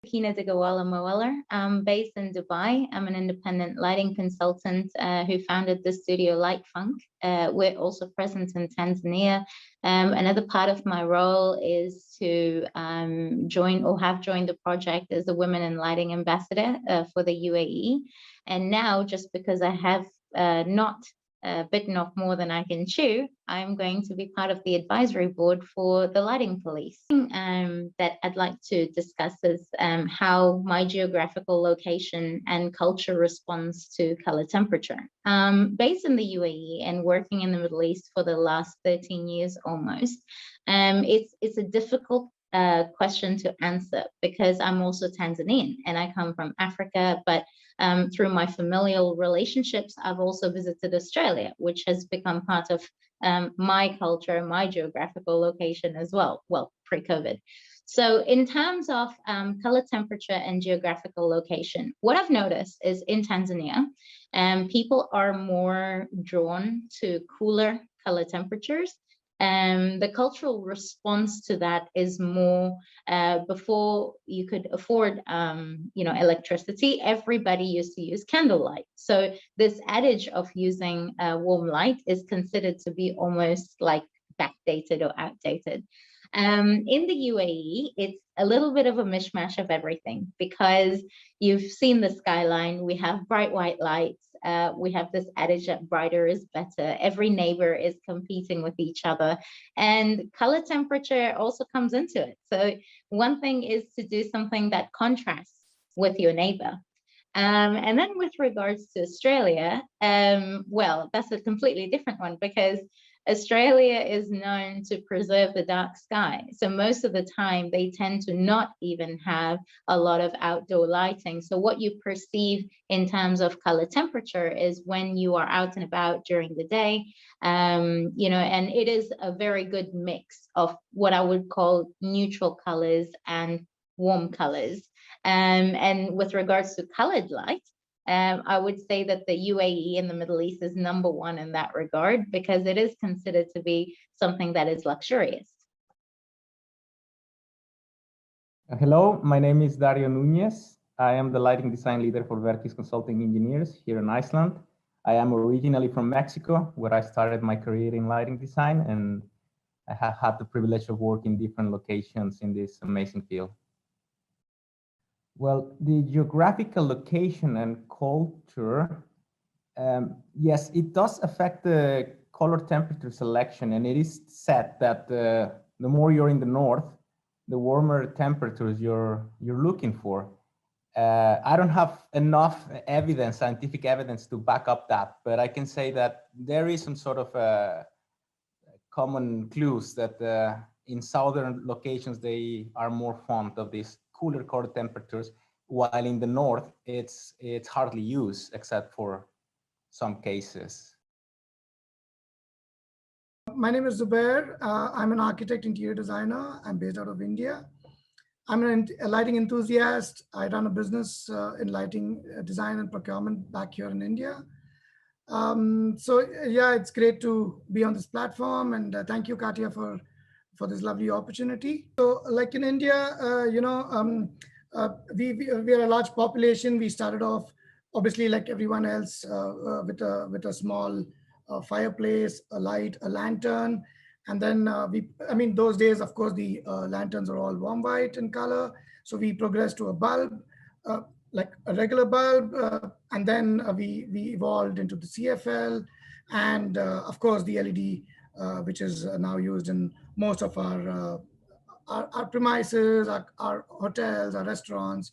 Sakina Dugawalla Moeller. I'm based in Dubai. I'm an independent lighting consultant who founded the studio Light Funk. We're also present in Tanzania. Another part of my role is to join or have joined the project as the Women in Lighting Ambassador for the UAE. And now, just because I have not bitten off more than I can chew, I'm going to be part of the advisory board for the lighting police. That I'd like to discuss is how my geographical location and culture responds to color temperature. Based in the UAE and working in the Middle East for the last 13 years almost, it's a difficult question to answer because I'm also Tanzanian and I come from Africa, but through my familial relationships, I've also visited Australia, which has become part of my culture, my geographical location as well, pre-COVID. So in terms of color temperature and geographical location, what I've noticed is in Tanzania, people are more drawn to cooler color temperatures. The cultural response to that is more before you could afford electricity, everybody used to use candlelight. So this adage of using warm light is considered to be almost like backdated or outdated. In the UAE, it's a little bit of a mishmash of everything because you've seen the skyline. We have bright white lights. We have this adage that brighter is better. Every neighbor is competing with each other, and color temperature also comes into it. So one thing is to do something that contrasts with your neighbor. And then with regards to Australia, well, that's a completely different one because Australia is known to preserve the dark sky. So most of the time, they tend to not even have a lot of outdoor lighting. So what you perceive in terms of color temperature is when you are out and about during the day, and it is a very good mix of what I would call neutral colors and warm colors. And with regards to colored light, I would say that the UAE in the Middle East is number one in that regard because it is considered to be something that is luxurious. Hello, my name is Darío Nuñez. I am the lighting design leader for Vertis Consulting Engineers here in Iceland. I am originally from Mexico, where I started my career in lighting design, and I have had the privilege of working in different locations in this amazing field. Well, the geographical location and culture, yes, it does affect the color temperature selection, and it is said that the more you're in the north, the warmer temperatures you're looking for. I don't have enough evidence, scientific evidence to back up that, but I can say that there is some sort of common clues that in southern locations, they are more fond of these cooler core temperatures, while in the north, it's hardly used except for some cases. My name is Zubair. I'm an architect, interior designer. I'm based out of India. I'm a lighting enthusiast. I run a business in lighting design and procurement back here in India. So yeah, it's great to be on this platform, and thank you, Katya, for this lovely opportunity. So like in India, we are a large population. We started off, obviously, like everyone else, with a small fireplace, a light, a lantern. And then those days, of course, the lanterns are all warm white in color. So we progressed to a bulb, like a regular bulb. And then we evolved into the CFL and, of course, the LED, which is now used in most of our premises, our hotels, our restaurants.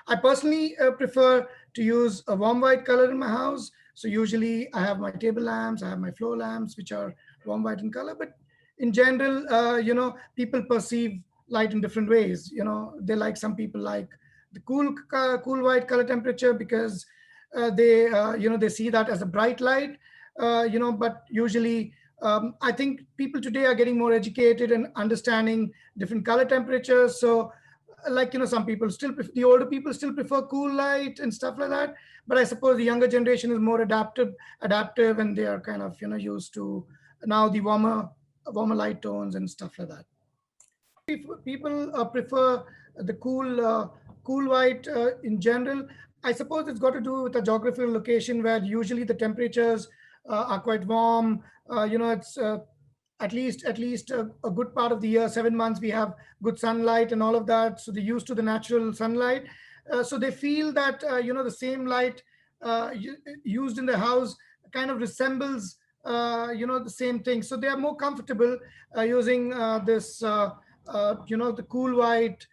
I personally prefer to use a warm white color in my house. So usually I have my table lamps, I have my floor lamps, which are warm white in color. But in general, people perceive light in different ways. Some people like the cool white color temperature because they see that as a bright light. But usually I think people today are getting more educated and understanding different color temperatures. So some people the older people still prefer cool light and stuff like that. But I suppose the younger generation is more adaptive, and they are kind of, used to now the warmer light tones and stuff like that. People prefer the cool cool white in general, I suppose it's got to do with a geographical location where usually the temperatures are quite warm. It's at least a good part of the year, 7 months, we have good sunlight and all of that. So they're used to the natural sunlight. So they feel that, the same light used in the house kind of resembles, the same thing. So they are more comfortable using the cool white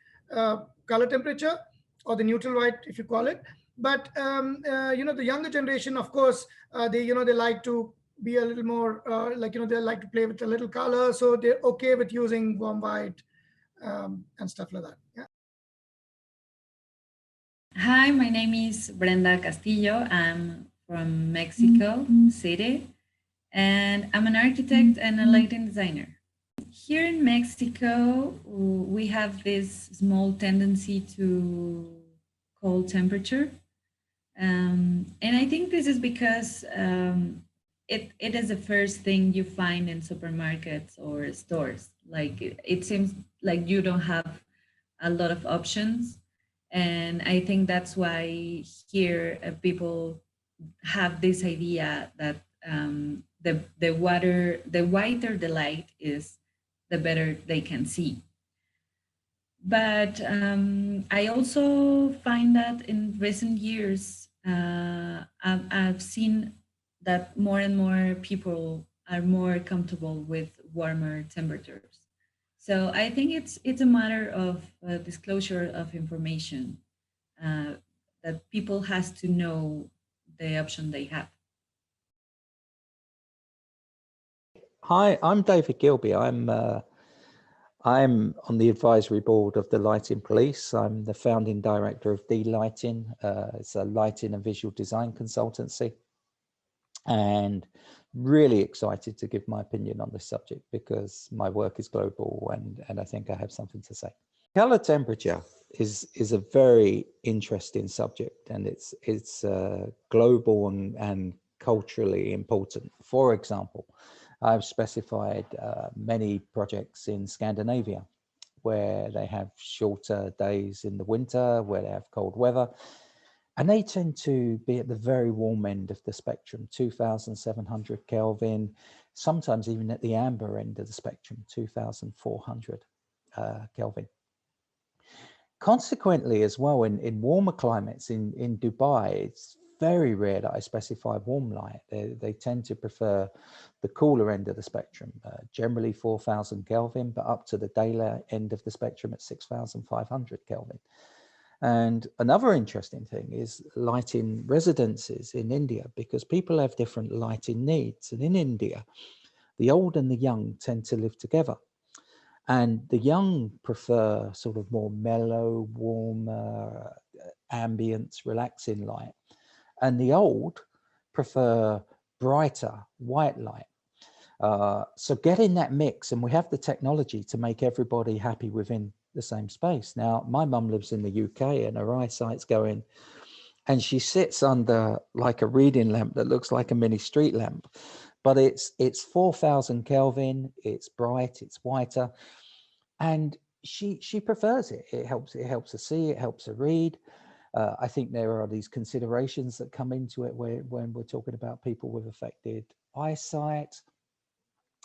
color temperature, or the neutral white, if you call it. But the younger generation, of course, they like to be a little more they like to play with a little color, so they're okay with using warm white and stuff like that. Yeah. Hi, my name is Brenda Castillo. I'm from Mexico City, and I'm an architect and a lighting designer. Here in Mexico, we have this small tendency to cold temperature. And I think this is because it is the first thing you find in supermarkets or stores. Like it seems like you don't have a lot of options. And I think that's why here people have this idea that the whiter the light is, the better they can see. But I also find that in recent years, I've seen that more and more people are more comfortable with warmer temperatures. So I think it's a matter of disclosure of information, that people has to know the option they have. Hi, I'm David Gilbey. I'm on the advisory board of the Lighting Police. I'm the founding director of D Lighting. It's a lighting and visual design consultancy, and really excited to give my opinion on this subject because my work is global and I think I have something to say. Color temperature is a very interesting subject, and it's global and culturally important. For example, I've specified many projects in Scandinavia where they have shorter days in the winter, where they have cold weather, and they tend to be at the very warm end of the spectrum, 2,700 Kelvin, sometimes even at the amber end of the spectrum, 2,400 Kelvin. Consequently, as well, in warmer climates, in Dubai, it's very rare that I specify warm light. They tend to prefer the cooler end of the spectrum, generally 4,000 Kelvin, but up to the daylight end of the spectrum at 6,500 Kelvin. And another interesting thing is lighting residences in India, because people have different lighting needs. And in India, the old and the young tend to live together. And the young prefer sort of more mellow, warmer, ambience, relaxing light. And the old prefer brighter, white light. So getting that mix, and we have the technology to make everybody happy within the same space. Now, my mum lives in the UK and her eyesight's going, and she sits under like a reading lamp that looks like a mini street lamp, but it's 4,000 Kelvin, it's bright, it's whiter, and she prefers it. It helps her see, it helps her read. I think there are these considerations that come into it when we're talking about people with affected eyesight.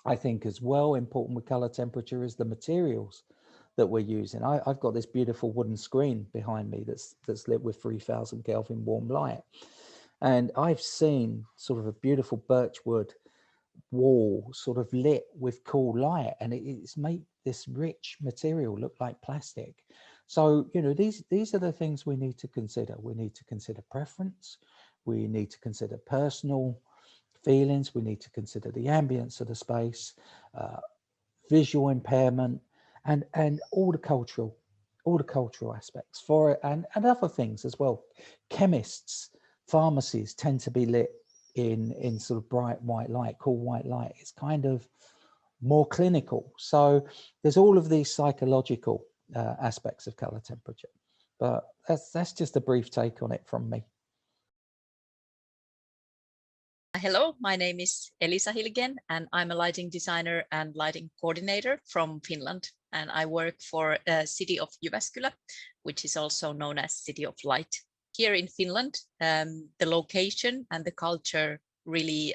I think as well important with color temperature is the materials that we're using. I've got this beautiful wooden screen behind me that's lit with 3,000 Kelvin warm light. And I've seen sort of a beautiful birchwood wall sort of lit with cool light, and it's made this rich material look like plastic. So, you know, these are the things we need to consider. We need to consider preference. We need to consider personal feelings. We need to consider the ambience of the space, visual impairment, and all the cultural aspects for it, and other things as well. Chemists, pharmacies tend to be lit in sort of bright white light, cool white light. It's kind of more clinical. So there's all of these psychological aspects of color temperature, but that's just a brief take on it from me. Hello, my name is Elisa Hillgen, and I'm a lighting designer and lighting coordinator from Finland. and I work for a city of Jyväskylä, which is also known as City of Light. Here in Finland, the location and the culture really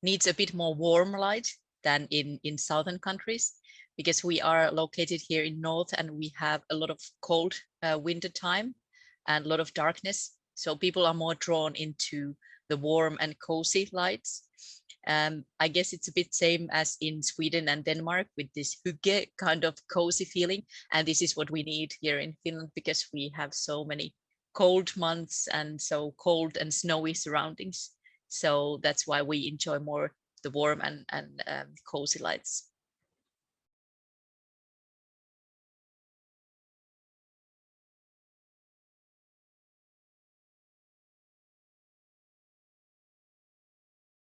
needs a bit more warm light than in southern countries, because we are located here in north and we have a lot of cold winter time and a lot of darkness. So people are more drawn into the warm and cozy lights. I guess it's a bit same as in Sweden and Denmark with this hygge kind of cozy feeling. And this is what we need here in Finland, because we have so many cold months and so cold and snowy surroundings. So that's why we enjoy more the warm and cozy lights.